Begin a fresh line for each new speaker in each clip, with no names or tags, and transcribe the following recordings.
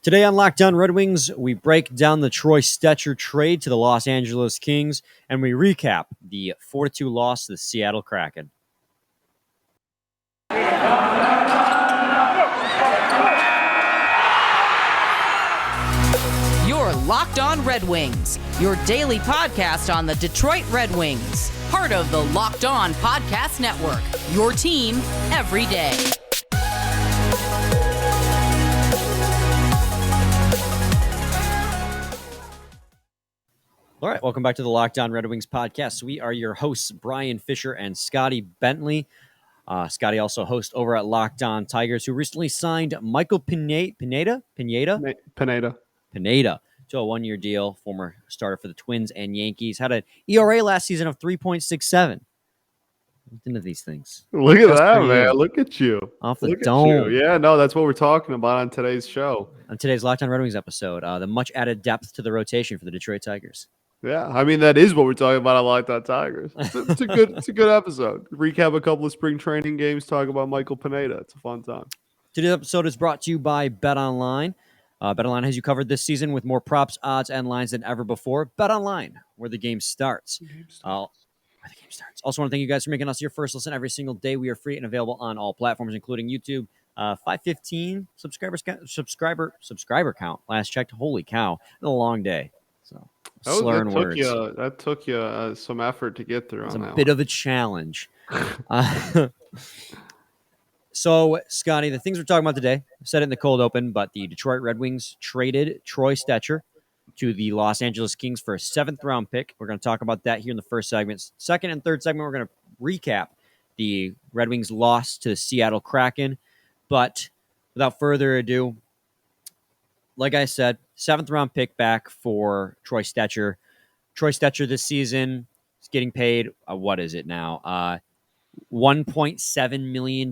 Today on Locked On Red Wings, we break down the Troy Stecher trade to the Los Angeles Kings, and we recap the 4-2 loss to the Seattle Kraken.
You're Locked On Red Wings, your daily podcast on the Detroit Red Wings, part of the Locked On Podcast Network, your team every day.
All right, welcome back to the Locked On Red Wings podcast. We are your hosts, Brian Fisher and Scotty Bentley. Scotty also hosts over at Locked On Tigers, who recently signed Michael Pineda to a one-year deal, former starter for the Twins and Yankees. Had an ERA last season of 3.67. Into these things.
Look at that, man. Look at you.
Off the dome.
Yeah, no, that's what we're talking about on today's show.
On today's Locked On Red Wings episode, the much added depth to the rotation for the Detroit Tigers.
Yeah, I mean, that is what we're talking about on Locked On Tigers. It's a good episode. Recap a couple of spring training games, talk about Michael Pineda. It's a fun time.
Today's episode is brought to you by BetOnline. BetOnline has you covered this season with more props, odds, and lines than ever before. BetOnline, where the game starts. Also want to thank you guys for making us your first listen every single day. We are free and available on all platforms, including YouTube. 515 subscriber count. Last checked. Holy cow. A long day. So slurring words.
That took you some effort to get through.
It's a bit of a challenge. So, Scotty, the things we're talking about today, I said it in the cold open, but the Detroit Red Wings traded Troy Stecher to the Los Angeles Kings for a 7th-round pick. We're going to talk about that here in the first segment. Second and third segment, we're going to recap the Red Wings' loss to the Seattle Kraken. But without further ado, like I said, 7th-round pick back for Troy Stecher. Troy Stecher this season is getting paid, what is it now? $1.7 million.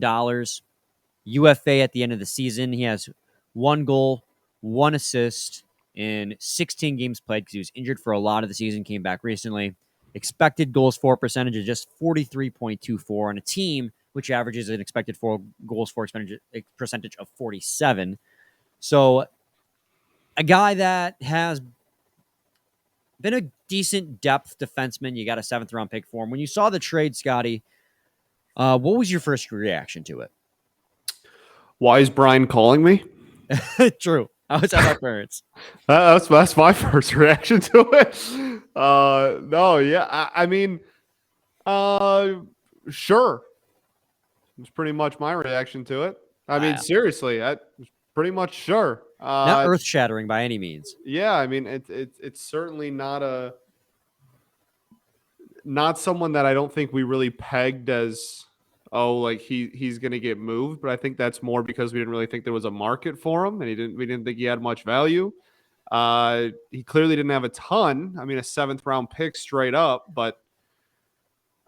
UFA at the end of the season. He has 1 goal, 1 assist in 16 games played because he was injured for a lot of the season, came back recently. Expected goals for percentage of just 43.24 on a team which averages an expected goals for percentage of 47. So a guy that has been a decent depth defenseman. You got a 7th-round pick for him. When you saw the trade, Scotty, what was your first reaction to it?
Why is Brian calling me?
True. I was at my parents.
That's my first reaction to it. No, yeah. I mean, sure. It's pretty much my reaction to it. I mean, seriously, I was pretty much sure.
Not earth-shattering by any means.
Yeah, I mean, it's certainly not someone that I don't think we really pegged as, he's going to get moved. But I think that's more because we didn't really think there was a market for him, and we didn't think he had much value. He clearly didn't have a ton. I mean, a 7th-round pick straight up, but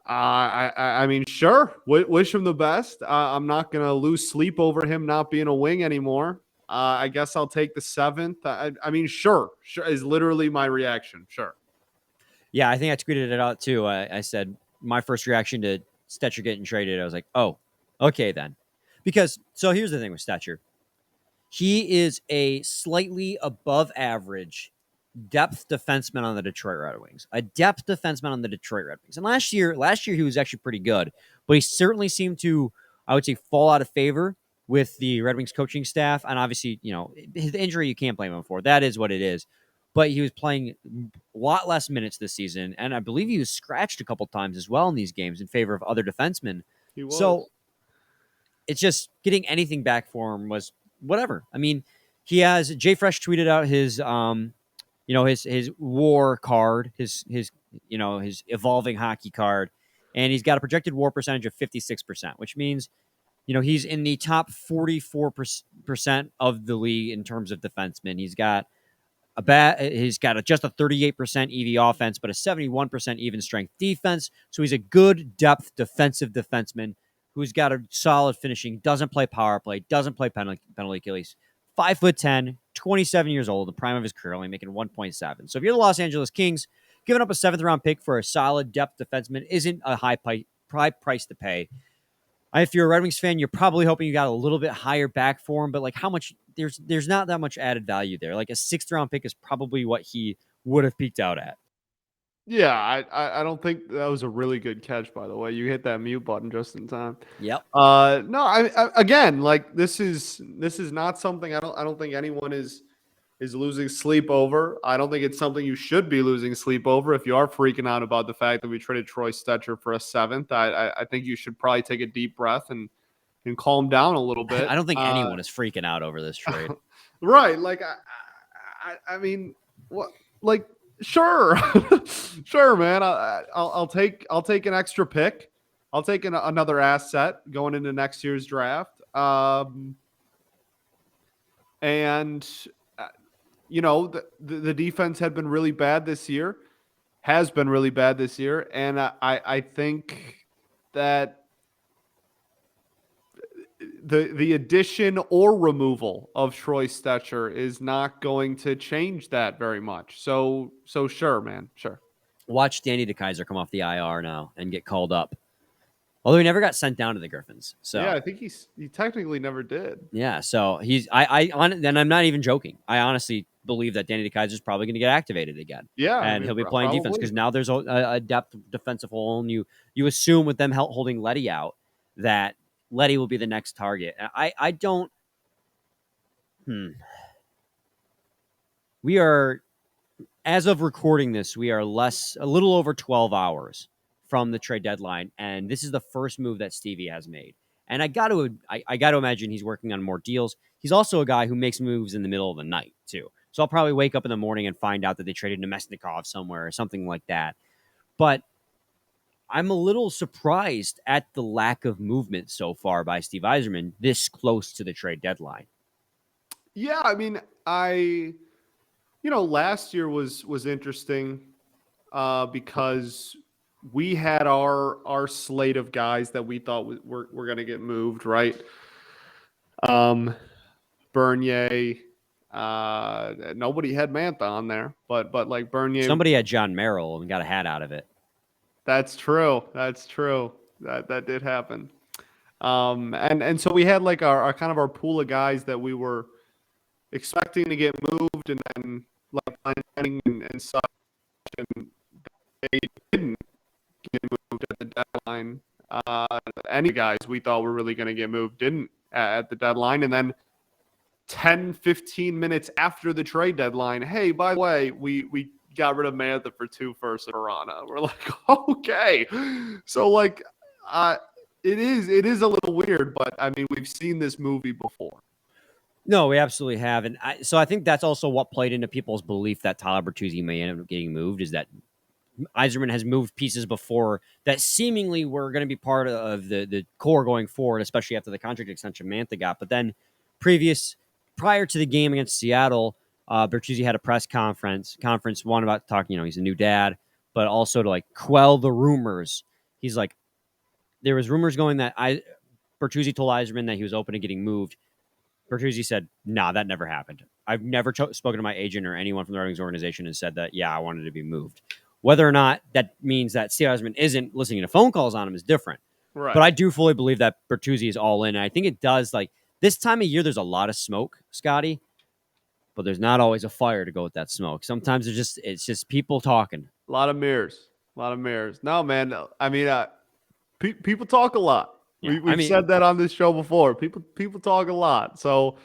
I mean, sure, wish him the best. I'm not going to lose sleep over him not being a wing anymore. I guess I'll take the 7th. I mean, sure is literally my reaction. Sure.
Yeah, I think I tweeted it out too. I said my first reaction to Stecher getting traded, I was like, oh, okay then. Because, so here's the thing with Stecher. He is a slightly above average depth defenseman on the Detroit Red Wings. A depth defenseman on the Detroit Red Wings. And last year he was actually pretty good. But he certainly seemed to, I would say, fall out of favor with the Red Wings coaching staff. And obviously, his injury, you can't blame him for. That is what it is. But he was playing a lot less minutes this season. And I believe he was scratched a couple times as well in these games in favor of other defensemen.
He was.
So it's just getting anything back for him was whatever. I mean, he has, Jay Fresh tweeted out his his WAR card, his evolving hockey card, and he's got a projected WAR percentage of 56%, which means, he's in the top 44% of the league in terms of defensemen. He's got just a 38% EV offense, but a 71% even strength defense. So he's a good depth defensive defenseman who's got a solid finishing, doesn't play power play, doesn't play penalty kill. He's 5'10", 27 years old, the prime of his career, only making 1.7. So if you're the Los Angeles Kings, giving up a 7th-round pick for a solid depth defenseman isn't a high price to pay. If you're a Red Wings fan, you're probably hoping you got a little bit higher back for him, but how much there's not that much added value there. Like a 6th round pick is probably what he would have peaked out at.
Yeah, I don't think that was a really good catch, by the way. You hit that mute button just in time.
Yep.
No, I again, like this is not something I don't think anyone is losing sleep over. I don't think it's something you should be losing sleep over. If you are freaking out about the fact that we traded Troy Stecher for a 7th, I think you should probably take a deep breath and calm down a little bit.
I don't think anyone is freaking out over this trade.
Right. Like, I mean, what, like, sure, sure, man. I'll take an extra pick. I'll take another asset going into next year's draft. And you know, the defense had been really bad this year, has been really bad this year, and I think that the addition or removal of Troy Stecher is not going to change that very much. So sure, man, sure.
Watch Danny DeKeyser come off the IR now and get called up. Although he never got sent down to the Griffins. So
yeah, I think he technically never did.
Yeah, so he's and I'm not even joking. I honestly believe that Danny DeKeyser is probably going to get activated again.
Yeah,
and he'll be playing defense because now there's a depth defensive hole, and you assume with them holding Letty out that Letty will be the next target. I don't. We are, as of recording this, we are a little over 12 hours from the trade deadline, and this is the first move that Stevie has made. And I got to imagine he's working on more deals. He's also a guy who makes moves in the middle of the night too. So I'll probably wake up in the morning and find out that they traded Nemesnikov somewhere or something like that. But I'm a little surprised at the lack of movement so far by Steve Yzerman this close to the trade deadline.
Yeah, I mean, last year was interesting because we had our slate of guys that we thought were going to get moved, right? Bernier, nobody had Mantha on there, but like Bernier,
somebody had John Merrill and got a hat out of it.
That's true. That did happen. And so we had like our kind of our pool of guys that we were expecting to get moved, and then like and such, and they didn't get moved at the deadline. Any guys we thought were really going to get moved didn't at the deadline. And then 10, 15 minutes after the trade deadline, hey, by the way, we got rid of Mantha for 2 firsts and Piranha. We're like, okay. So like it is a little weird, but I mean, we've seen this movie before.
No, we absolutely have. And so I think that's also what played into people's belief that Tyler Bertuzzi may end up getting moved, is that Yzerman has moved pieces before that seemingly were going to be part of the core going forward, especially after the contract extension Mantha got. But then prior to the game against Seattle, Bertuzzi had a press conference, one about talking, he's a new dad, but also to like quell the rumors. He's like, there was rumors going that Bertuzzi told Yzerman that he was open to getting moved. Bertuzzi said, nah, that never happened. I've never spoken to my agent or anyone from the Red Wings organization and said that, yeah, I wanted to be moved. Whether or not that means that Steve Yzerman isn't listening to phone calls on him is different.
Right.
But I do fully believe that Bertuzzi is all in. And I think it does, like, this time of year, there's a lot of smoke, Scotty, but there's not always a fire to go with that smoke. Sometimes it's just people talking.
A lot of mirrors. No, man. I mean, people talk a lot. Yeah, we've said that on this show before. People talk a lot. So,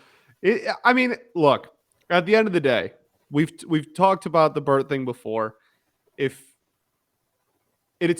look, at the end of the day, we've talked about the Bert thing before. It's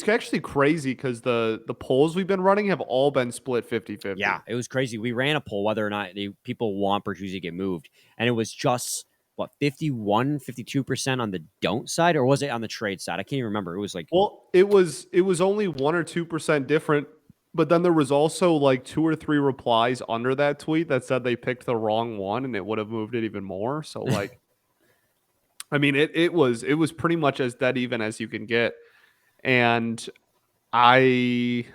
actually crazy because the polls we've been running have all been split 50-50.
Yeah, it was crazy. We ran a poll whether or not people want Bertuzzi to get moved, and it was just 52% on the don't side, or was it on the trade side? I can't even remember. It was like,
well, it was only 1 or 2% different. But then there was also like 2 or 3 replies under that tweet that said they picked the wrong one and it would have moved it even more. So like, I mean, it was pretty much as dead even as you can get. And at the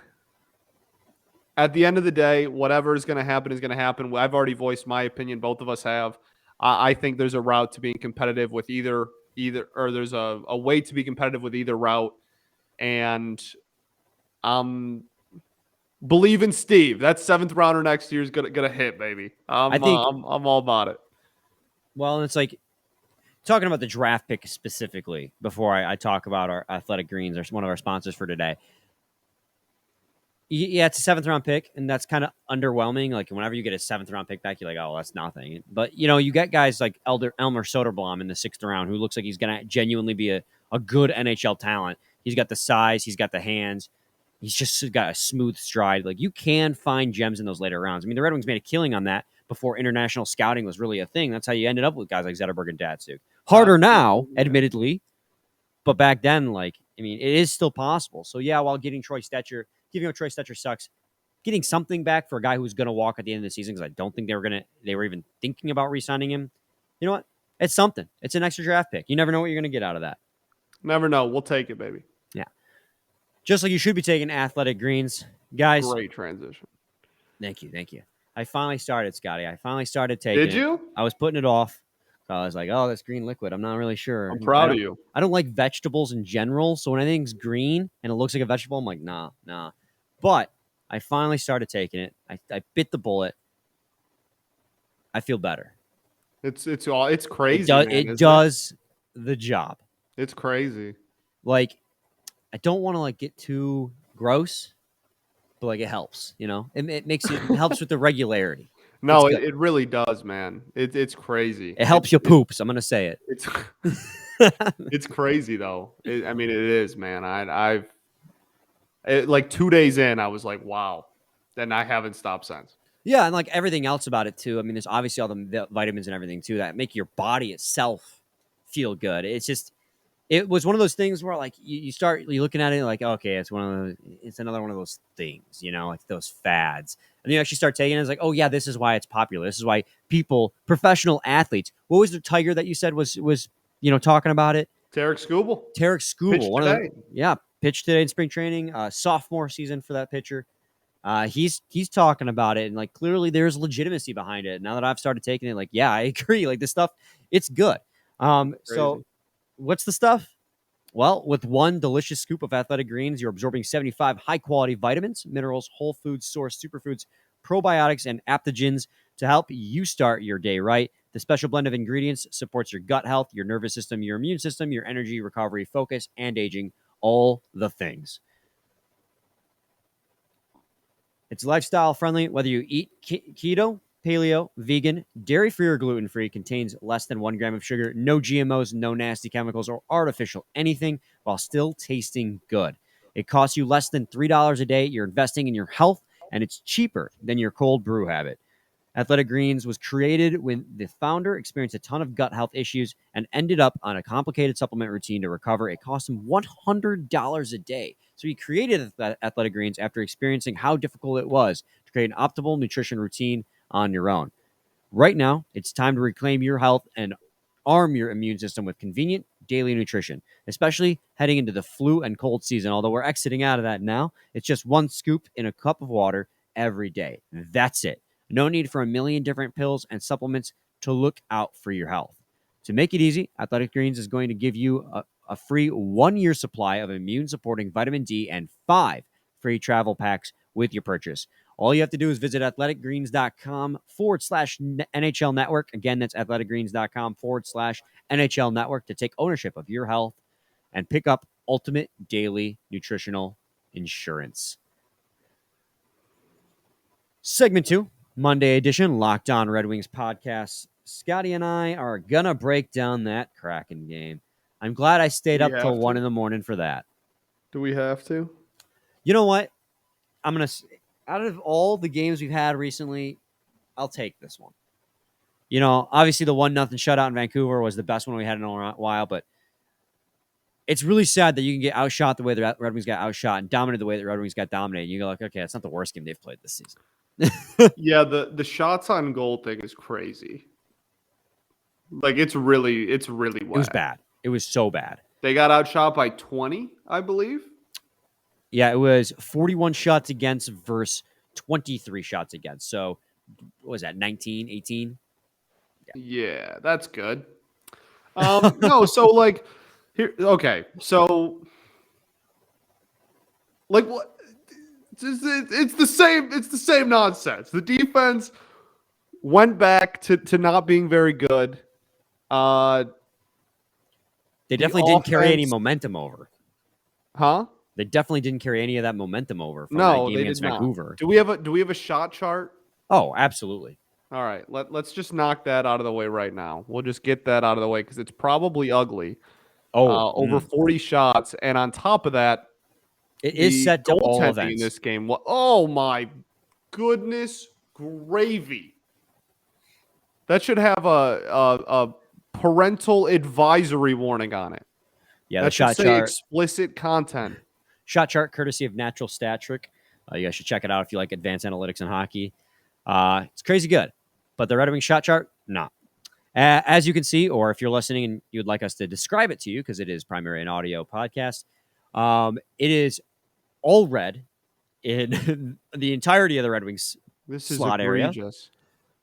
end of the day, whatever is going to happen is going to happen. I've already voiced my opinion. Both of us have. I think there's a route to being competitive with either, or there's a way to be competitive with either route. And Believe in Steve. That 7th rounder next year is gonna hit, baby.
I think.
I'm all about it.
Well, it's like talking about the draft pick specifically before I talk about our Athletic Greens, or one of our sponsors for today. Yeah, it's a 7th round pick, and that's kind of underwhelming. Like whenever you get a 7th round pick back, you're like, oh, that's nothing. But you get guys like Elmer Soderblom in the 6th round, who looks like he's gonna genuinely be a good NHL talent. He's got the size, he's got the hands, he's just got a smooth stride. Like you can find gems in those later rounds. I mean, the Red Wings made a killing on that before international scouting was really a thing. That's how you ended up with guys like Zetterberg and Datsuk. Harder now, admittedly, but back then, like, I mean, it is still possible. So yeah, while giving Troy Stecher sucks. Getting something back for a guy who's going to walk at the end of the season, because I don't think they were even thinking about re-signing him. You know what? It's something. It's an extra draft pick. You never know what you're going to get out of that.
Never know. We'll take it, baby.
Yeah. Just like you should be taking Athletic Greens. Guys.
Great transition.
Thank you. I finally started, Scotty. I finally started taking it.
Did you?
I was putting it off. I was like, oh, that's green liquid. I'm not really sure.
I'm proud of you.
I don't like vegetables in general. So when anything's green and it looks like a vegetable, I'm like, nah. But I finally started taking it. I bit the bullet. I feel better.
It's crazy.
It does the job.
It's crazy.
Like, I don't want to like get too gross, but like it helps. It helps with the regularity.
No, it really does, man. It's crazy.
It helps you poop. So I'm gonna say it.
It's crazy though. It is, man. I've like 2 days in, I was like, wow. Then I haven't stopped since.
Yeah, and like everything else about it too. I mean, there's obviously all the vitamins and everything too that make your body itself feel good. It was one of those things where like you're looking at it like, okay, it's another one of those things, like those fads. And you actually start taking it, it's like, oh yeah, this is why it's popular. This is why professional athletes. What was the Tiger that you said was talking about it?
Tarek Skubal.
Pitched today in spring training, sophomore season for that pitcher. He's talking about it, and like clearly there's legitimacy behind it. Now that I've started taking it, like, yeah, I agree. Like this stuff, it's good. So what's the stuff? Well, with one delicious scoop of Athletic Greens, you're absorbing 75 high-quality vitamins, minerals, whole foods source superfoods, probiotics, and adaptogens to help you start your day right. The special blend of ingredients supports your gut health, your nervous system, your immune system, your energy, recovery, focus, and aging, all the things. It's lifestyle friendly, whether you eat keto, paleo, vegan, dairy-free, or gluten-free. Contains less than 1 gram of sugar, no GMOs, no nasty chemicals or artificial anything, while still tasting good. It costs you less than $3 a day. You're investing in your health, and it's cheaper than your cold brew habit. Athletic Greens was created when the founder experienced a ton of gut health issues and ended up on a complicated supplement routine to recover. It cost him $100 a day. So he created Athletic Greens after experiencing how difficult it was to create an optimal nutrition routine on your own. Right now, it's time to reclaim your health and arm your immune system with convenient daily nutrition, especially heading into the flu and cold season. Although we're exiting out of that now, it's just 1 scoop in a cup of water every day. That's it. No need for a million different pills and supplements to look out for your health. To make it easy, Athletic Greens is going to give you a free 1-year supply of immune-supporting vitamin D and 5 free travel packs with your purchase. All you have to do is visit athleticgreens.com/NHL Network. Again, that's athleticgreens.com/NHL Network to take ownership of your health and pick up ultimate daily nutritional insurance. Segment 2. Monday edition, Locked On Red Wings podcast. Scotty and I are going to break down that Kraken game. I'm glad I stayed up till 1 in the morning for that.
Do we have to?
You know what? I'm going to, out of all the games we've had recently, I'll take this one. Obviously the 1-0 shutout in Vancouver was the best one we had in a while, but it's really sad that you can get outshot the way the Red Wings got outshot and dominated the way the Red Wings got dominated. You go like, okay, it's not the worst game they've played this season.
Yeah, the shots on goal thing is crazy. Like it's really whack.
It was bad. It was so bad.
They got outshot by 20, I believe.
Yeah, it was 41 shots against versus 23 shots against. So what was that, 19, 18?
Yeah, that's good. No, so like here, okay. So like what It's the same. It's the same nonsense. The defense went back to not being very good.
They
The
definitely didn't carry any
offense,
momentum over.
huh?
They definitely didn't carry any of that momentum over from that
No,
game
they
against
did not.
Vancouver.
Do we have a shot chart?
Oh, absolutely.
All right, let's just knock that out of the way right now. We'll just get that out of the way because it's probably ugly.
Oh,
Over 40 shots, and on top of that,
it is
the
set to all
goaltending in
events.
this game. Oh my goodness, gravy! That should have a parental advisory warning on it.
Yeah,
That
the
should
shot
say
chart.
explicit content.
Shot chart courtesy of Natural Stat Trick. You guys should check it out if you like advanced analytics in hockey. It's crazy good. But the Red Wings shot chart, no. As you can see, or if you're listening and you'd like us to describe it to you, because it is primarily an audio podcast, it is all red in the entirety of the Red Wings
This is
slot area.
egregious.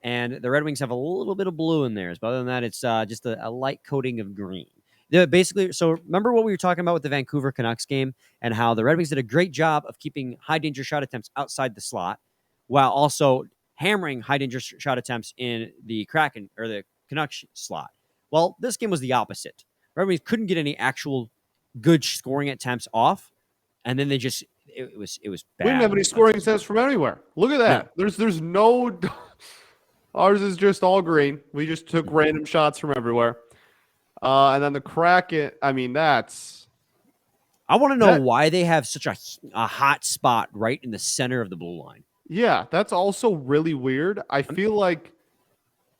And the Red Wings have a little bit of blue in theirs. But other than that, it's just a light coating of green. Basically, so remember what we were talking about with the Vancouver Canucks game and how the Red Wings did a great job of keeping high danger shot attempts outside the slot while also hammering high danger shot attempts in the Kraken or the Canucks slot. Well, this game was the opposite. Red Wings couldn't get any actual good scoring attempts off, and then they just it was bad.
We didn't have any scoring attempts from anywhere. Look at that.
No.
There's no. Ours is just all green. We just took random shots from everywhere. And then the Kraken. I mean, that's.
I want to know why they have such a hot spot right in the center of the blue line.
Yeah, that's also really weird. I feel like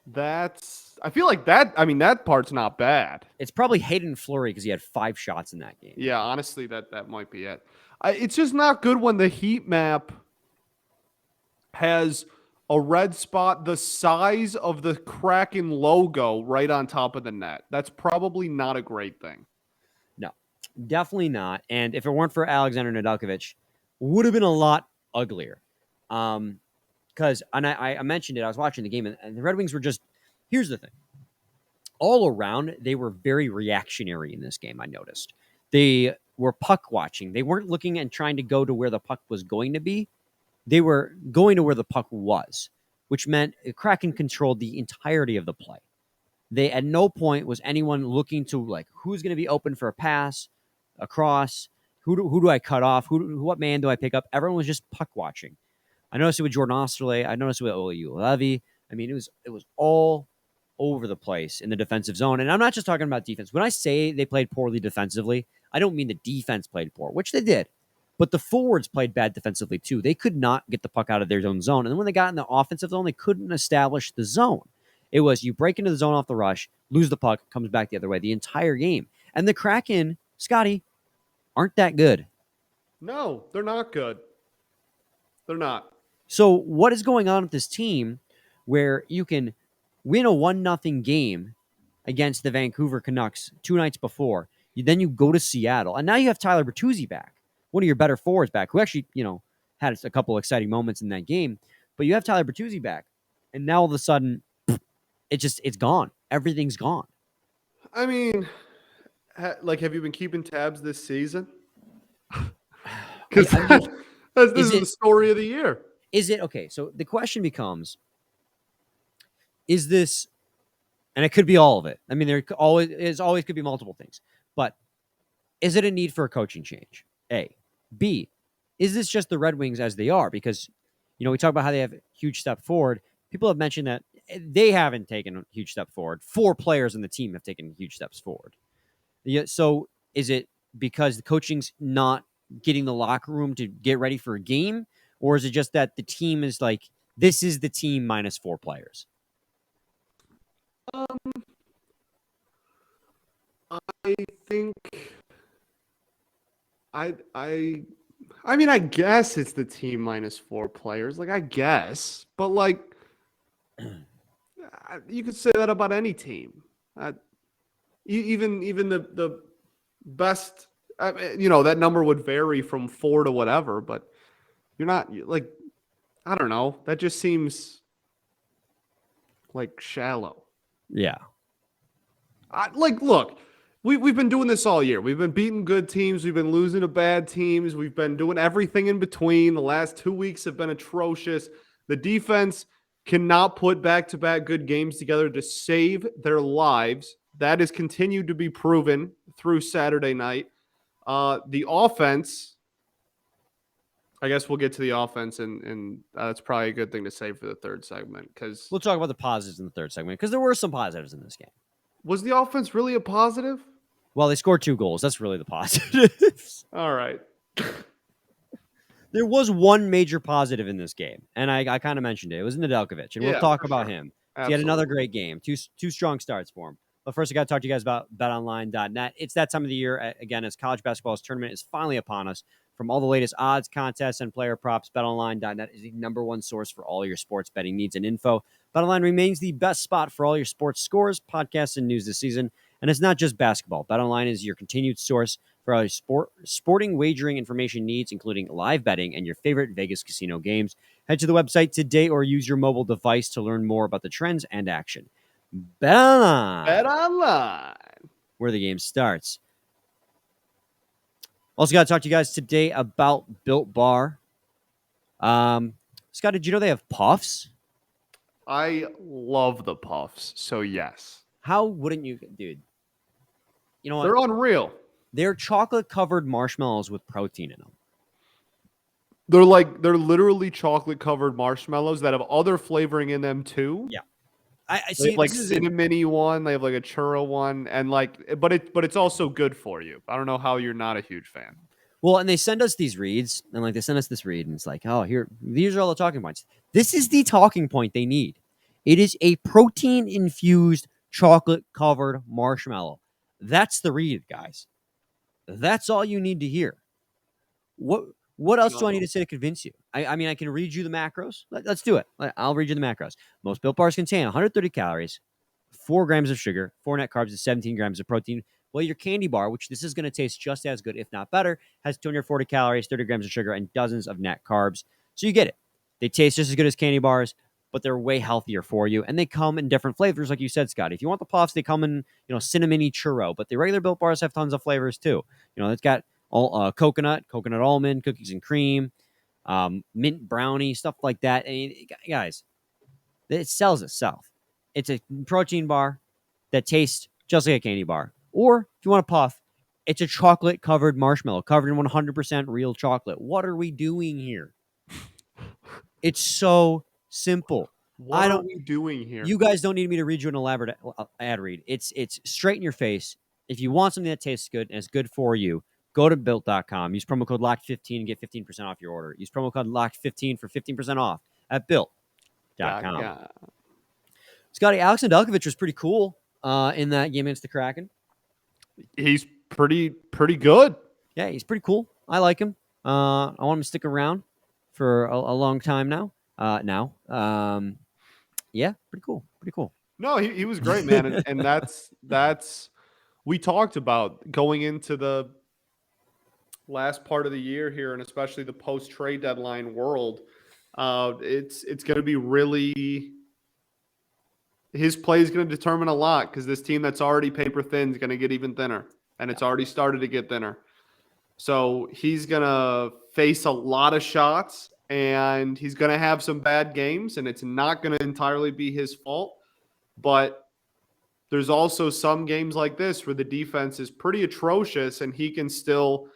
that. I mean, that part's not bad.
It's probably Hayden Fleury because he had 5 shots in that game.
Yeah, honestly, that might be it. It's just not good when the heat map has a red spot the size of the Kraken logo right on top of the net. That's probably not a great thing.
No, definitely not. And if it weren't for Alexander Nedeljkovic, would have been a lot uglier. Because I mentioned it, I was watching the game, and the Red Wings were just, here's the thing. All around, they were very reactionary in this game, I noticed. They were puck watching. They weren't looking and trying to go to where the puck was going to be. They were going to where the puck was, which meant Kraken controlled the entirety of the play. They at no point was anyone looking to like who's going to be open for a pass, a cross, who do I cut off, what man do I pick up? Everyone was just puck watching. I noticed it with Jordan Osterley. I noticed it with Olli Levy. I mean, it was all over the place in the defensive zone. And I'm not just talking about defense. When I say they played poorly defensively, I don't mean the defense played poor, which they did. But the forwards played bad defensively too. They could not get the puck out of their own zone. And then when they got in the offensive zone, they couldn't establish the zone. It was you break into the zone off the rush, lose the puck, comes back the other way the entire game. And the Kraken, Scotty, aren't that good.
No, they're not good. They're not.
So what is going on with this team where you can win a 1-0 game against the Vancouver Canucks 2 nights before? Then you go to Seattle. And now you have Tyler Bertuzzi back, one of your better forwards back, who actually, had a couple exciting moments in that game. But you have Tyler Bertuzzi back. And now all of a sudden, it's gone. Everything's gone.
I mean, have you been keeping tabs this season? Because this is the story of the year.
Is it okay? So the question becomes: is this, and it could be all of it. I mean, there always could be multiple things, but is it a need for a coaching change? A, B, is this just the Red Wings as they are? Because we talk about how they have a huge step forward. People have mentioned that they haven't taken a huge step forward. 4 players in the team have taken huge steps forward. Yeah, so is it because the coaching's not getting the locker room to get ready for a game? Or is it just that the team is like, this is the team minus 4 players?
I think I mean, I guess it's the team minus 4 players. Like, I guess. But, like, you could say that about any team. Even the best, that number would vary from 4 to whatever. But you're not, like, I don't know. That just seems, like, shallow.
Yeah.
Look, We've been doing this all year. We've been beating good teams. We've been losing to bad teams. We've been doing everything in between. The last 2 weeks have been atrocious. The defense cannot put back-to-back good games together to save their lives. That has continued to be proven through Saturday night. The offense, I guess we'll get to the offense, and that's probably a good thing to say for the third segment, because
We'll talk about the positives in the third segment because there were some positives in this game.
was the offense really a positive?
Well, they scored 2 goals. That's really the positives.
All right.
There was one major positive in this game, and I kind of mentioned it. It was Nedeljkovic, and we'll talk about him. He had another great game. Two strong starts for him. But first, I got to talk to you guys about BetOnline.net. It's that time of the year, again, as college basketball's tournament is finally upon us. From all the latest odds, contests, and player props, BetOnline.net is the number one source for all your sports betting needs and info. BetOnline remains the best spot for all your sports scores, podcasts, and news this season. And it's not just basketball. BetOnline is your continued source for all your sporting wagering information needs, including live betting and your favorite Vegas casino games. Head to the website today or use your mobile device to learn more about the trends and action. BetOnline.
BetOnline.
Where the game starts. Also got to talk to you guys today about Built Bar. Scott, did you know they have puffs?
I love the puffs, so yes.
How wouldn't you, dude? You know what?
They're unreal.
They're chocolate-covered marshmallows with protein in them.
They're literally chocolate-covered marshmallows that have other flavoring in them too.
Yeah.
I see like cinnamony one. They have like a churro one, and but it's also good for you. I don't know how you're not a huge fan.
Well, and they send us these reads, and they send us this read, and it's like, oh, here, these are all the talking points. This is the talking point they need. It is a protein-infused chocolate-covered marshmallow. That's the read, guys. That's all you need to hear. What else do I need to say to convince you? I mean, I can read you the macros. Let's do it. I'll read you the macros. Most Built Bars contain 130 calories, 4 grams of sugar, 4 net carbs, and 17 grams of protein. Well, your candy bar, which this is going to taste just as good, if not better, has 240 calories, 30 grams of sugar, and dozens of net carbs. So you get it. They taste just as good as candy bars, but they're way healthier for you. And they come in different flavors, like you said, Scott. If you want the puffs, they come in, cinnamony churro. But the regular Built Bars have tons of flavors, too. It's got all coconut almond, cookies and cream, mint brownie, stuff like that. I mean, guys, it sells itself. It's a protein bar that tastes just like a candy bar. Or if you want a puff, it's a chocolate-covered marshmallow, covered in 100% real chocolate. What are we doing here? It's so simple.
What are we doing here?
You guys don't need me to read you an elaborate ad read. It's straight in your face. If you want something that tastes good and is good for you, go to Built.com. Use promo code LOCKED15 and get 15% off your order. Use promo code LOCKED15 for 15% off at Built.com. Scotty, Alex Nedeljkovic was pretty cool in that game against the Kraken.
He's pretty good.
Yeah, he's pretty cool. I like him. I want him to stick around for a long time now. Yeah, pretty cool.
No, he was great, man. and that's we talked about going into the last part of the year here, and especially the post-trade deadline world. It's going to be really, his play is going to determine a lot, because this team that's already paper thin is going to get even thinner, and it's already started to get thinner. So he's going to face a lot of shots, and he's going to have some bad games, and it's not going to entirely be his fault. But there's also some games like this where the defense is pretty atrocious, and he can still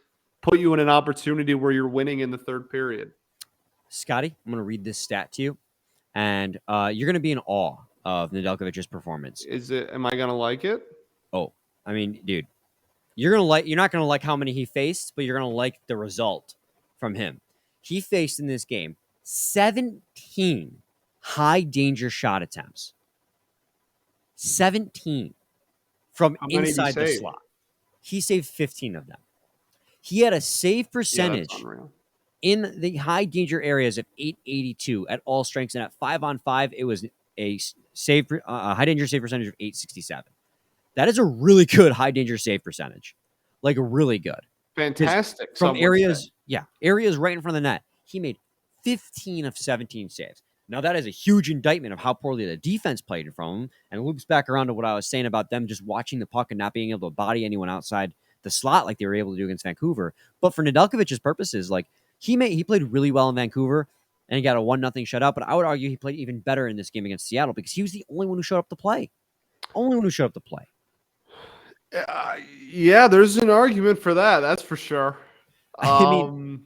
put you in an opportunity where you're winning in the third period.
Scotty, I'm going to read this stat to you, and you're going to be in awe of Nedeljkovic's performance.
Am I going to like it?
Oh, I mean, dude, you're not going to like how many he faced, but you're going to like the result from him. He faced in this game 17 high danger shot attempts. 17 from inside the slot. He saved 15 of them. He had a save percentage in the high danger areas of 882 at all strengths, and at 5-on-5, it was a high danger save percentage of 867. That is a really good high danger save percentage, like really good,
fantastic.
From areas right in front of the net. He made 15 of 17 saves. Now, that is a huge indictment of how poorly the defense played from him, and it loops back around to what I was saying about them just watching the puck and not being able to body anyone outside the slot like they were able to do against Vancouver. But for Nedeljkovic's purposes, like he played really well in Vancouver, and he got a 1-0 shutout. But I would argue he played even better in this game against Seattle because he was the only one who showed up to play. Only one who showed up to play.
Yeah, there's an argument for that. That's for sure.
I mean,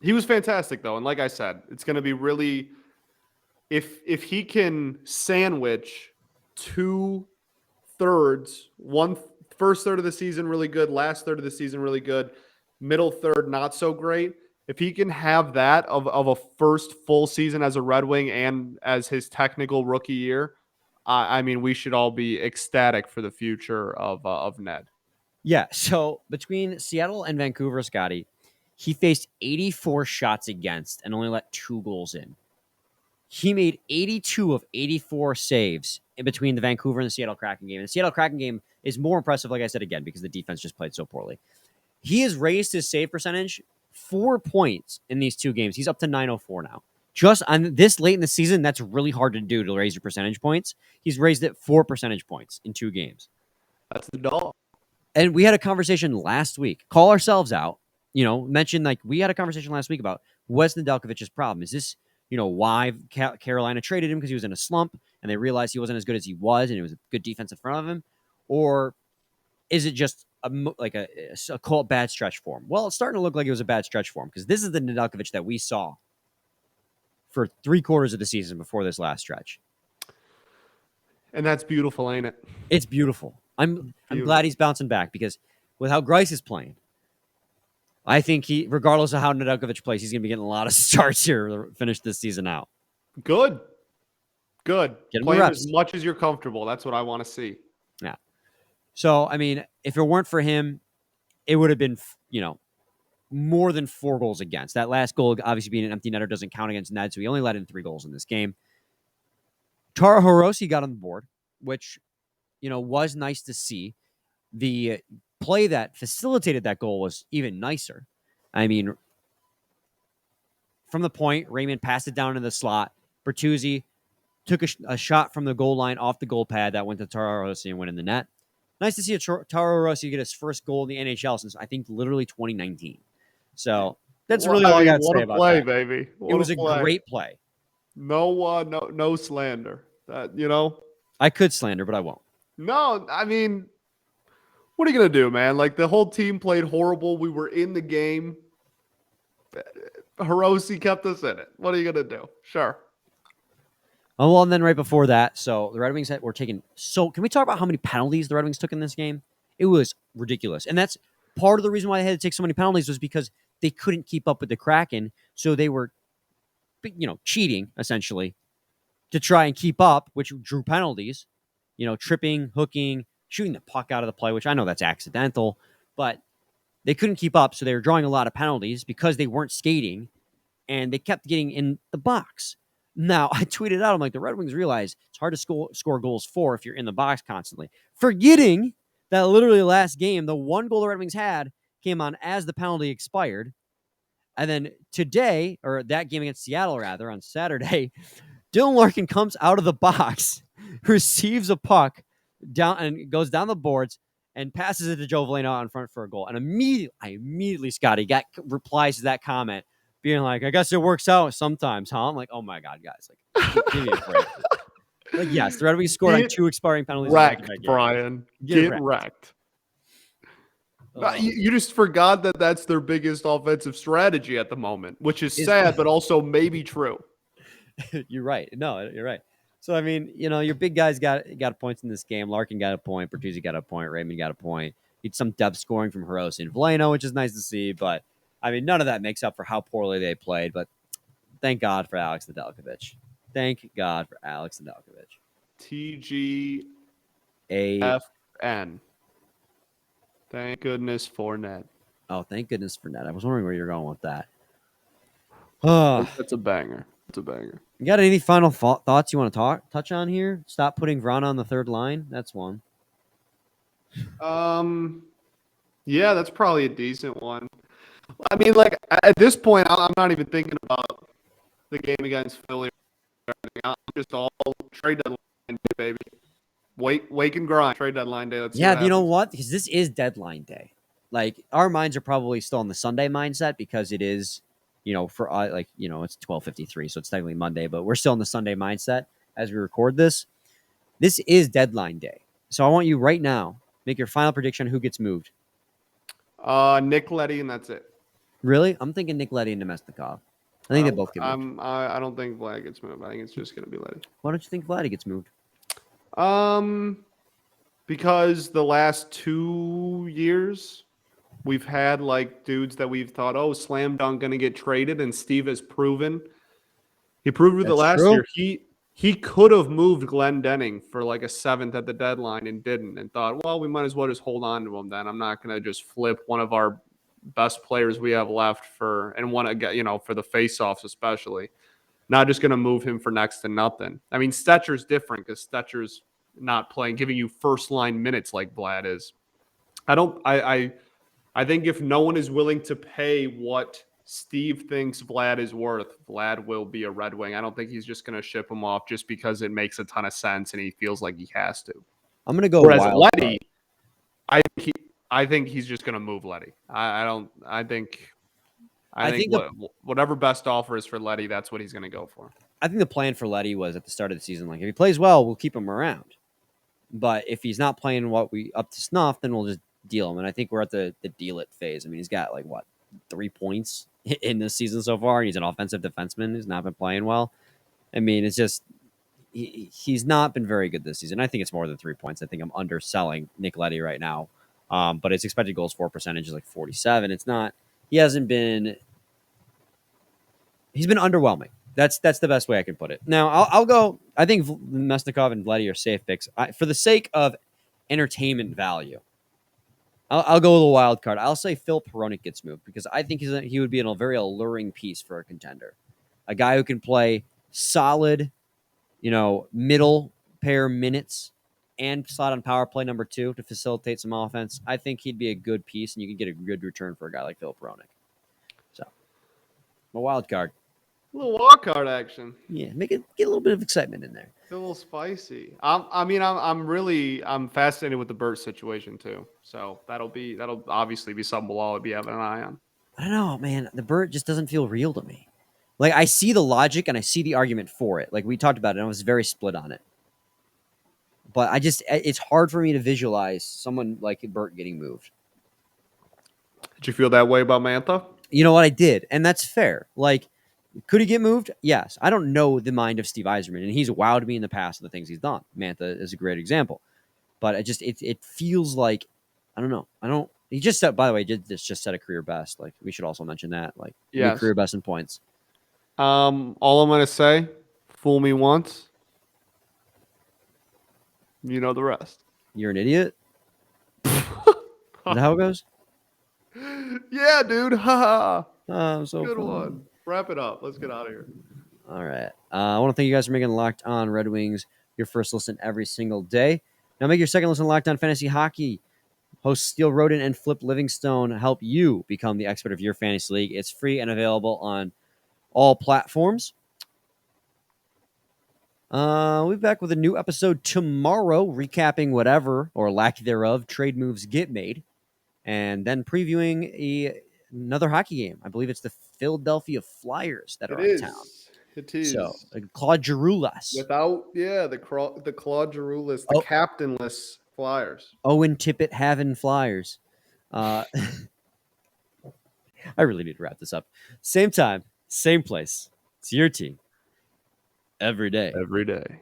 He was fantastic, though. And like I said, it's going to be really if he can sandwich 2/3, first third of the season really good, last third of the season really good, middle third not so great. If he can have that of a first full season as a Red Wing and as his technical rookie year, I mean, we should all be ecstatic for the future of Ned.
yeah. So between Seattle and Vancouver, Scotty, he faced 84 shots against and only let 2 goals in. He made 82 of 84 saves in between the Vancouver and the Seattle Kraken game. And the Seattle Kraken game is more impressive, like I said again, because the defense just played so poorly. He has raised his save percentage 4 points in these 2 games. He's up to 904 now. Just on this late in the season, that's really hard to do, to raise your percentage points. He's raised it 4 percentage points in 2 games.
That's the dog.
And we had a conversation last week. Call ourselves out. Mention like we had a conversation last week about what's Nedeljkovic's problem. Is this, why Carolina traded him because he was in a slump and they realized he wasn't as good as he was and it was a good defense in front of him? Or is it just a bad stretch for him? Well, it's starting to look like it was a bad stretch for him because this is the Nedeljkovic that we saw for 3/4 of the season before this last stretch.
And that's beautiful, ain't it?
It's beautiful. I'm glad he's bouncing back because with how Greiss is playing, I think regardless of how Nedeljkovic plays, he's going to be getting a lot of starts here to finish this season out.
Good.
Get him
Play
reps.
as much as you're comfortable. That's what I want to see.
Yeah. So, I mean, if it weren't for him, it would have been, more than 4 goals against. That last goal, obviously being an empty netter, doesn't count against Ned, so he only let in 3 goals in this game. Taro Hirose got on the board, which, was nice to see. The play that facilitated that goal was even nicer. I mean, from the point, Raymond passed it down in the slot. Bertuzzi took a shot from the goal line off the goal pad that went to Taro Hirose and went in the net. Nice to see Taro Hirose get his first goal in the NHL since, I think, literally 2019. So that's really all I got to say about
play,
that.
Baby.
It was a great play.
No slander.
I could slander, but I won't.
No, I mean, what are you going to do, man? Like, the whole team played horrible. We were in the game. Hirose kept us in it. What are you going to do? Sure.
Oh, well, and then right before that, so the Red Wings were taking... So can we talk about how many penalties the Red Wings took in this game? It was ridiculous. And that's part of the reason why they had to take so many penalties was because they couldn't keep up with the Kraken. So they were, cheating, essentially, to try and keep up, which drew penalties. Tripping, hooking, shooting the puck out of the play, which I know that's accidental, but they couldn't keep up, so they were drawing a lot of penalties because they weren't skating, and they kept getting in the box. Now, I tweeted out, I'm like, the Red Wings realize it's hard to score goals for if you're in the box constantly. Forgetting that literally last game, the one goal the Red Wings had came on as the penalty expired. And then today, or that game against Seattle, rather, on Saturday, Dylan Larkin comes out of the box, receives a puck down and goes down the boards and passes it to Joe Veleno out in front for a goal. And immediately, Scotty, replies to that comment, being like, I guess it works out sometimes, huh? I'm like, oh my God, guys. Like, give me a break. Like, yes, the Red Wings scored on 2 expiring penalties.
Wrecked, Brian. Get wrecked. You just forgot that that's their biggest offensive strategy at the moment, which is sad, but also maybe true.
You're right. No, you're right. So, I mean, your big guys got points in this game. Larkin got a point. Bertuzzi got a point. Raymond got a point. Need some depth scoring from Hirose and Veleno, which is nice to see. But, I mean, none of that makes up for how poorly they played. But thank God for Alex Nedeljkovic. Thank God for Alex Nedeljkovic.
TGAFN. Thank goodness for Ned.
Oh, thank goodness for Ned. I was wondering where you're going with that.
That's a banger. It's a banger.
You got any final thoughts you want to touch on here? Stop putting Vrana on the third line. That's one.
Yeah, that's probably a decent one. I mean, like, at this point, I'm not even thinking about the game against Philly. I'm just all trade deadline day, baby. Wake and grind. Trade deadline day. Let's see what
Yeah, you know
happens.
what? Because this is deadline day. Like our minds are probably still in the Sunday mindset because it is, for it's 12:53, so it's technically Monday, but we're still in the Sunday mindset as we record this. This is deadline day, so I want you right now make your final prediction on who gets moved.
Nick Leddy, and that's it.
Really, I'm thinking Nick Leddy and Nemesnikov. I think they both get moved.
I don't think Vlad gets moved. I think it's just gonna be Leddy.
Why don't you think Vladdy gets moved?
Because the last 2 years we've had like dudes that we've thought, oh, slam dunk gonna get traded, and Steve has proven. He proved with the
That's
last
true.
year. He could have moved Glenn Denning for like a 7th at the deadline and didn't, and thought, well, we might as well just hold on to him then. I'm not gonna just flip one of our best players we have left for the face-offs especially. Not just gonna move him for next to nothing. I mean, Stecher's different because Stecher's not playing, giving you first line minutes like Vlad is. I think if no one is willing to pay what Steve thinks Vlad is worth, Vlad will be a Red Wing. I don't think he's just going to ship him off just because it makes a ton of sense and he feels like he has to.
I'm gonna go
Whereas
wild
Leddy, I think he's just going to move Leddy. I think whatever best offer is for Leddy, that's what he's going to go for.
I think the plan for Leddy was at the start of the season, like if he plays well, we'll keep him around. But if he's not playing what we up to snuff, then we'll just deal him. And I think we're at the deal it phase. I mean, he's got 3 points in this season so far, and he's an offensive defenseman. He's not been playing well. I mean, it's just he's not been very good this season. I think it's more than 3 points. I think I'm underselling Nick Leddy right now. But his expected goals for percentage is like 47. It's not. He's been underwhelming. That's the best way I can put it. Now I'll go. I think Mesnikov and Vladdy are safe picks for the sake of entertainment value. I'll go with a wild card. I'll say Phil Peronic gets moved because I think he would be a very alluring piece for a contender, a guy who can play solid, middle pair minutes and slot on power play number 2 to facilitate some offense. I think he'd be a good piece, and you could get a good return for a guy like Phil Peronic. So, a wild card.
A little wild card action.
Yeah, get a little bit of excitement in there.
It's a little spicy. I'm fascinated with the Burt situation too. So that'll obviously be something we'll all be having an eye on.
I don't know, man. The Burt just doesn't feel real to me. Like I see the logic and I see the argument for it. Like we talked about it, and I was very split on it. But it's hard for me to visualize someone like Burt getting moved.
Did you feel that way about Mantha?
You know what? I did, and that's fair. Like, could he get moved? Yes. I don't know the mind of Steve Yzerman, and he's wowed me in the past with the things he's done. Mantha is a great example. But it feels like, I don't know. He just said, by the way, just set a career best. Like, we should also mention that. Like,
yes.
Career best in points.
All I'm going to say, fool me once, you know the rest.
You're an idiot? Is that how it goes?
Yeah, dude. Ha
Oh, so
good
fun.
one. Wrap it up. Let's get out of here.
All right. I want to thank you guys for making Locked On Red Wings your first listen every single day. Now make your second listen Locked On Fantasy Hockey. Hosts Steele Roden and Flip Livingstone help you become the expert of your fantasy league. It's free and available on all platforms. We'll be back with a new episode tomorrow, recapping whatever or lack thereof trade moves get made, and then previewing another hockey game. I believe it's the Philadelphia Flyers that are in town.
It is.
So Claude Giroulas.
The Claude Giroulas, the captainless Flyers.
Owen Tippett having Flyers. I really need to wrap this up. Same time, same place. It's your team. Every day.
Every day.